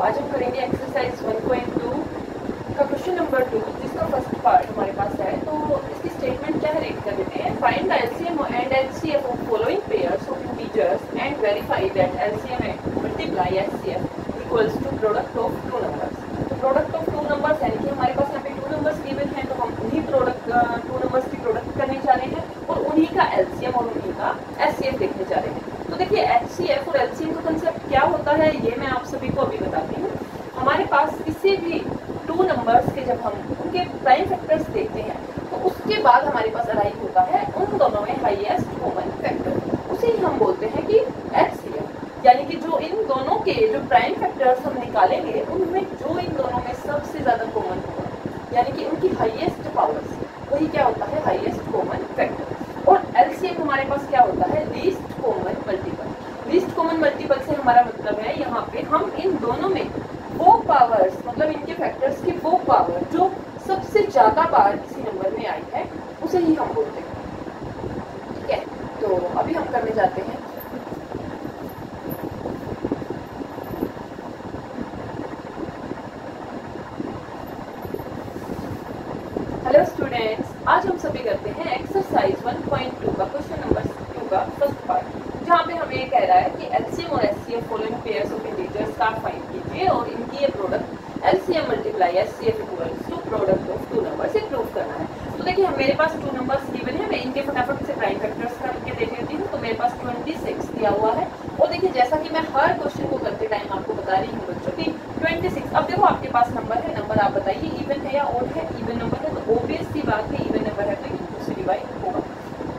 आज हम करेंगे एक्सरसाइज 1.2 का क्वेश्चन नंबर 2, जिसका फर्स्ट पार्ट हमारे पास है। तो इसकी स्टेटमेंट क्या है, रीड कर लेते हैं। Find the LCM and HCF of following pairs of integers and verify that LCM and multiply HCF equals to product of two numbers. तो प्रोडक्ट ऑफ टू नंबर्स यानी कि हमारे पास यहाँ पे टू नंबर्स गिवन हैं, तो हम उन्हीं टू नंबर्स की प्रोडक्ट करने जा रहे हैं और उन्हीं का एलसीएम और उन्हीं का एचसीएफ देखने जा रहे हैं। तो देखिए एचसीएफ और एलसीएम का कंसेप्ट क्या होता है ये मैं आप सभी को अभी बताती हूँ। हमारे पास किसी भी टू नंबर्स के जब हम उनके प्राइम फैक्टर्स देखते हैं तो उसके बाद हमारे पास अराइव होता है उन दोनों में हाईएस्ट कॉमन फैक्टर, उसे ही हम बोलते हैं कि एचसीएफ। यानी कि जो इन दोनों के जो प्राइम फैक्टर्स हम निकालेंगे उनमें जो इन दोनों में सबसे ज्यादा कॉमन होगा, यानी कि उनकी हाईएस्ट पावर्स, वही क्या होता है हाईएस्ट कॉमन फैक्टर। और एलसीएम हमारे पास क्या होता है least common multiple. Least common multiple से हमारा मतलब है यहाँ पे हम इन दोनों में वो पावर्स, मतलब इनके फैक्टर्स की वो पावर जो सबसे ज्यादा बार किसी नंबर में आई है उसे ही हम बोलते हैं। ठीक है, तो अभी हम करने जाते हैं। हेलो स्टूडेंट्स, आज हम सभी करते हैं एक्सरसाइज 1.2 का क्वेश्चन नंबर 2 का फर्स्ट पार्ट, जहाँ पे हमें ये कह रहा है कि एलसीएम और HCF following pairs of integers का फाइंड कीजिए और इनकी ये product LCM multiply HCF equals to product of two numbers से प्रूव करना है। तो देखिए मेरे पास टू नंबर्स गिवन है, मैं इनके फटाफट से प्राइम फैक्टर्स करके देख लेती हूँ। तो मेरे पास 26 दिया हुआ है और देखिए जैसा कि मैं हर क्वेश्चन को करते टाइम आपको बता रही हूँ बच्चों की 26। अब देखो आपके पास नंबर है, नंबर आप बताइए इवन है या ऑड है। इवन नंबर है तो ऑब्वियस सी बात है, इवन नंबर है तो ये 2 से डिवाइड होगा।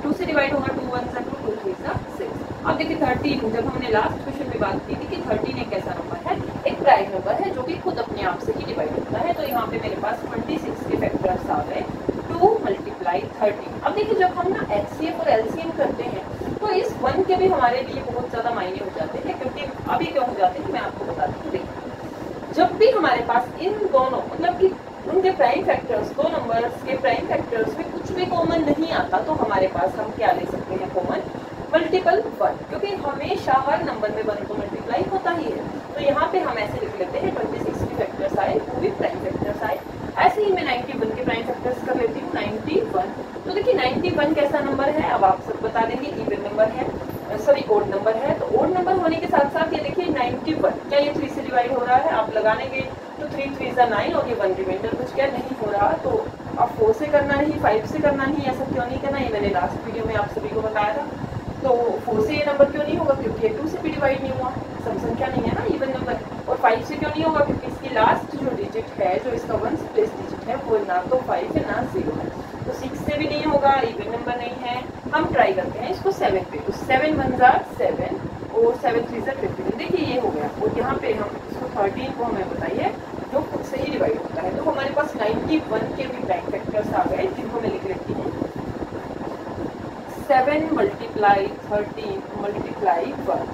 2 से डिवाइड होगा, 2 1 2 2 3 6। अब देखिए 13, जब हमने लास्ट क्वेश्चन में बात की थी कि 13 एक ऐसा नंबर है, एक प्राइम नंबर है जो कि खुद अपने आप से ही डिवाइड होता है। तो यहाँ पे मेरे पास 26 के फैक्टर्स आ गए 2 मल्टीप्लाई 13। अब देखिए जब हम ना एचसीएफ और एलसीएम करते हैं तो इस 1 के भी हमारे लिए बहुत ज्यादा मायने हो जाते हैं। क्योंकि अभी क्यों हो जाते हैं मैं आपको बताती हूँ। देखिए जब भी हमारे पास इन दोनों मतलब कि उनके प्राइम फैक्टर्स, दो नंबर्स के प्राइम फैक्टर्स में कुछ भी कॉमन नहीं आता तो हमारे पास हम क्या ले सकते हैं कॉमन मल्टीपल 1, क्योंकि हमेशा हर नंबर में 1 को मल्टीप्लाई होता ही है। तो यहाँ पे हम ऐसे लिख लेते हैं 26 के फैक्टर्स आए, वो भी प्राइम फैक्टर्स आए। ऐसे ही मैं 91 के प्राइम फैक्टर्स कर लेती हूँ 91। तो देखिए 91 कैसा नंबर है अब आप सब बता देंगे, इवन नंबर है, सॉरी ओड नंबर है। तो ओड नंबर होने के साथ साथ ये देखिए 91 क्या ये 3 से डिवाइड हो रहा है, आप लगाने के तो 3 3 9 और ये 1 रिमाइंडर कुछ क्या नहीं हो रहा। तो आप 4 से करना नहीं, 5 से करना नहीं, ऐसा क्यों नहीं करना, ये मैंने लास्ट वीडियो में आप सभी को बताया था। तो 4 से ये नंबर क्यों नहीं होगा, क्योंकि ये 2 से भी डिवाइड नहीं हुआ, सम संख्या नहीं है ना इवन नंबर। और 5 से क्यों नहीं होगा, क्योंकि इसकी लास्ट जो डिजिट है, जो इसका 1st प्लेस डिजिट है वो ना तो 5 है ना 0 है। तो 6 से भी नहीं होगा, इवन नंबर नहीं है। हम ट्राई करते हैं इसको 7 पे, तो 7 1 7 और 7 3 15। देखिए ये हो गया। और यहाँ पे हम इसको 13 को हमें बताइए जो खुद से ही डिवाइड होता है। तो हमारे पास 91 के भी प्राइम फैक्टर्स आ गए, जिनको मैं लिख लेती हूँ 7 मल्टीप्लाई 13 मल्टीप्लाई 1।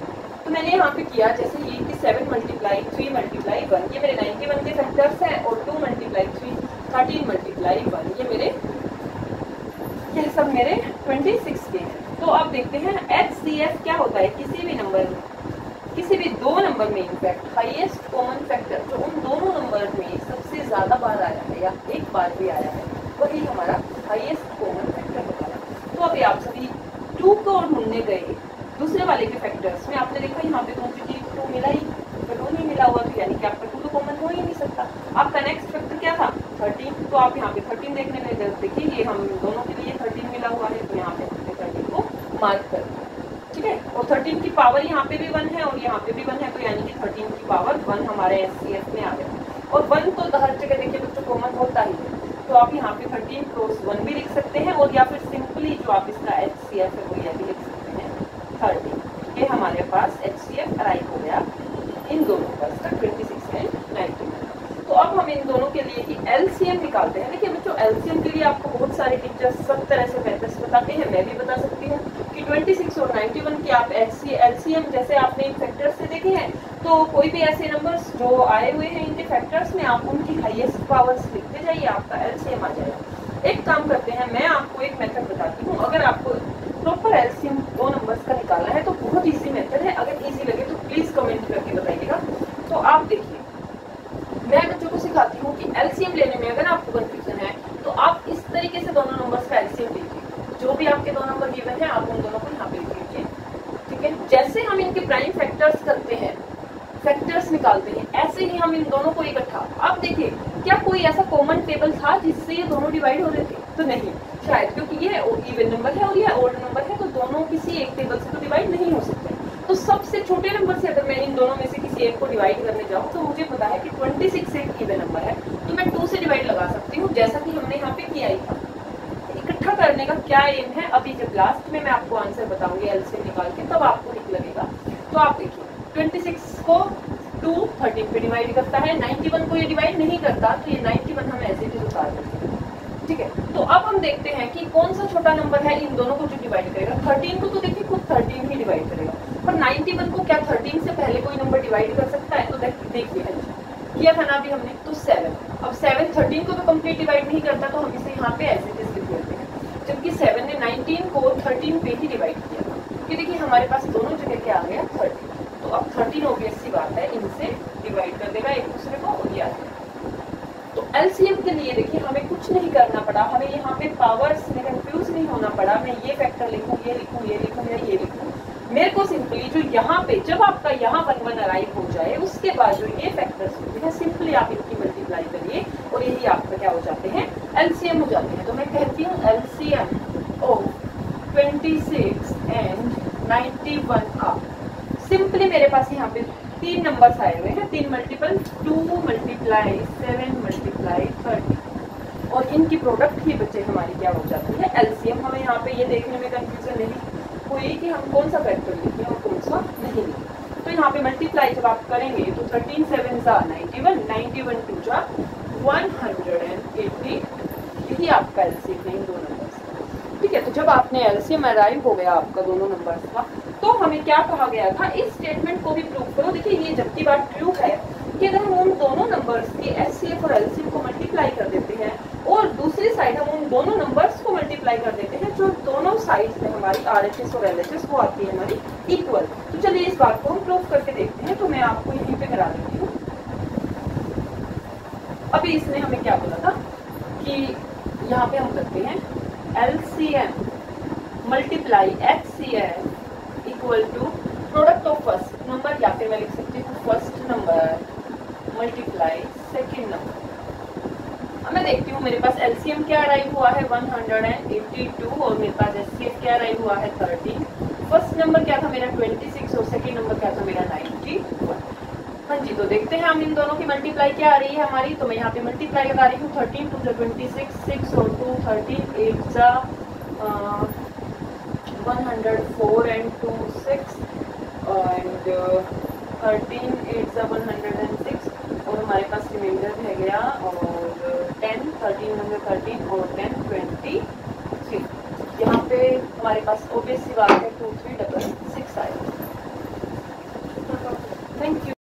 तो मैंने यहाँ पे किया जैसे ये कि 7 मल्टीप्लाई 3 मल्टीप्लाई 1, ये मेरे 91 के फैक्टर्स हैं। और 2 मल्टीप्लाई 3 13 मल्टीप्लाई 1, ये सब मेरे 26 के हैं। तो अब देखते हैं एचसीएफ क्या होता है किसी भी नंबर में, किसी भी दो नंबर में इनफैक्ट हाईएस्ट कॉमन फैक्टर जो उन दोनों नंबर में सबसे ज्यादा बार आया है या एक बार भी आया है वही हमारा हाईएस्ट कॉमन फैक्टर होता है। तो अभी आप सभी 2 को ढूंढने गए दूसरे वाले के फैक्टर्स में, आपने देखा यहाँ पे तो 2 मिला ही, तो 2 नहीं मिला हुआ तो यानी कि आपका 2 तो कॉमन हो ही नहीं सकता। आपका नेक्स्ट फैक्टर क्या था 13, तो आप यहाँ पे 13 देखने गए, देखिए ये हम दोनों के लिए 13 मिला हुआ है, तो यहाँ पे हमने 13 को मार्क कर दिया। ठीक है, और 13 की पावर यहाँ पे भी 1 है और यहाँ पे भी 1 है, तो यानी कि 13 की पावर 1 हमारे एचसीएफ में आ गया। और 1 तो हर जगह देखिए बच्चों कॉमन होता ही है, तो आप यहाँ पे 13 क्रॉस 1 भी लिख सकते हैं, और या फिर सिंपली जो आप इसका एचसीएफ है वो यह भी लिख सकते हैं 13। ये हमारे पास एचसीएफ अराइव हो गया इन दोनों नंबर्स का 26 एंड 91। तो अब हम इन दोनों के लिए की एलसीएम निकालते हैं। देखिए बच्चों एलसीएम के लिए आपको बहुत सारे टीचर्स सब तरह से मेथड्स बताते हैं, मैं भी बता सकती हूँ कि 26 और 91 की आप एलसीएम जैसे आपने इन फैक्टर्स से देखे हैं, तो कोई भी ऐसे नंबर्स जो आए हुए हैं इनके फैक्टर्स में आप उनकी हाईएस्ट पावर्स लिखते जाइए, आपका एलसीएम आ जाएगा। एक काम करते हैं, मैं आपको एक मेथड बताती हूँ। अगर आपको प्रॉपर एलसीएम दो नंबर्स का निकालना है तो बहुत ईजी मेथड है, अगर ईजी लगे तो प्लीज कमेंट करके बताइएगा। तो आप देखिए एलसीएम लेने में अगर आपको कंफ्यूजन है तो आप इस तरीके से दोनों नंबर्स का एलसीएम लीजिए। जो भी आपके दो नंबर गिवन है आप उन दोनों को यहाँ पे लिख लीजिए, ठीक है। जैसे हम इनके प्राइम फैक्टर्स करते हैं, फैक्टर्स निकालते हैं, ऐसे ही हम इन दोनों को इकट्ठा, आप देखिए क्या कोई ऐसा कॉमन टेबल था जिससे ये दोनों डिवाइड हो रहे थे? तो नहीं, शायद, क्योंकि ये इवन नंबर है और ये ऑड नंबर है, तो दोनों किसी एक टेबल से तो डिवाइड नहीं हो सकते। तो सबसे छोटे नंबर से अगर मैं इन दोनों में से किसी एक को डिवाइड करने जाऊँ तो मुझे पता है कि 26 एक इवन नंबर है, तो मैं 2 से डिवाइड लगा सकती हूँ, जैसा कि हमने यहाँ पे किया ही था। इकट्ठा करने का क्या एम है, अभी जब लास्ट में मैं आपको आंसर बताऊंगी एलसीएम निकाल के, तब आपको ठीक लगेगा। तो आप देखिए 26 को 2 13 पे डिवाइड करता है, 91 को ये डिवाइड नहीं करता, तो ये 91 हम ऐसे ही उतार देते हैं, ठीक है। तो अब हम देखते हैं कि कौन सा छोटा नंबर है इन दोनों को जो डिवाइड करेगा। 13 को तो देखिए खुद 13 ही डिवाइड करेगा, पर 91 को क्या 13 से पहले कोई नंबर डिवाइड कर सकता है? तो देखिए किया था ना अभी हमने, तो 7। अब 7 13 को तो कंप्लीट डिवाइड नहीं करता, तो हम इसे यहाँ पे ऐसे लिख देते हैं, जबकि 7 ने 19 को 13 पे ही डिवाइड किया था। कि देखिए हमारे पास दोनों जगह क्या आ गया 30, तो अब 13 ऑब्वियस सी बात है इनसे डिवाइड कर देगा एक दूसरे को, और ये आ गया। तो एलसीएम के लिए देखिए हमें कुछ नहीं करना पड़ा, हमें यहाँ पे पावर्स में कंफ्यूज नहीं होना पड़ा, मैं ये फैक्टर लिखूँ, ये लिखूँ, ये लिखूँ या ये लिखूँ। मेरे को सिंपली जो यहाँ पे जब आपका यहाँ 1 1 अराइव हो जाए, उसके बाद जो ये फैक्टर्स होते हैं सिंपली आप इनकी मल्टीप्लाई करिए और यही आपका क्या हो जाते हैं, एलसीएम हो जाते हैं। तो मैं कहती हूँ एलसीएम ऑफ 26 एंड 91 आप सिंपली मेरे पास यहाँ पे 3 नंबर्स आए हुए हैं, 3 मल्टीपल 2 मल्टीप्लाई 7 मल्टीप्लाई 30, और इनकी प्रोडक्ट ही बच्चे हमारी क्या हो जाती है, एलसीएम। हमें यहाँ पे ये देखने में कंफ्यूजन नहीं हुई कि हम कौन सा फैक्टर लिखें और कौन सा नहीं लिखें। तो यहाँ पे मल्टीप्लाई जब आप करेंगे तो 13 7 जा 91, 91 2 जा 180, यही आपका एलसीएम है इन दो नंबर्स, ठीक है। तो जब आपने एलसीएम अराइव हो गया आपका दोनों नंबर्स का, तो हमें क्या कहा गया था, इस स्टेटमेंट को भी प्रूव करो। देखिए ये जबकि बात ट्रू है कि अगर हम उन दोनों नंबर्स की एचसीएफ और एलसीएम को मल्टीप्लाई कर देते हैं और दूसरी साइड हम उन दोनों नंबर्स को मल्टीप्लाई कर देते हैं, जो दोनों साइड्स में हमारी आरएचएस और एलएचएस वो आती है हमारी इक्वल। तो चलिए इस बात को हम प्रूव करके देखते हैं। तो मैं आपको यहीं पे करा देती हूँ। अभी इसने हमें क्या बोला था कि यहाँ पे हम करते हैं LCM multiply HCF equal to product of first number, या फिर मैं लिख सकती हूँ first number multiply second number. अब मैं देखती हूँ मेरे पास एलसीएम क्या अराइव हुआ है 182 और मेरे पास एचसीएफ क्या अराइव हुआ है 13। फर्स्ट नंबर क्या था मेरा 26 और सेकेंड नंबर क्या था मेरा 91। हाँ जी, तो देखते हैं हम इन दोनों की मल्टीप्लाई क्या आ रही है हमारी। तो मैं यहाँ पे मल्टीप्लाई लगा रही हूँ 13 2 26 6 और 2 13 8 जा 104 एंड 2 6 एंड 13 8 जा 106 और हमारे पास रिमाइंडर रह गया और 10 13 13 और 10 23। यहाँ पे हमारे पास ऑब्वियस सी बात है 2 3 6 6 आएगा।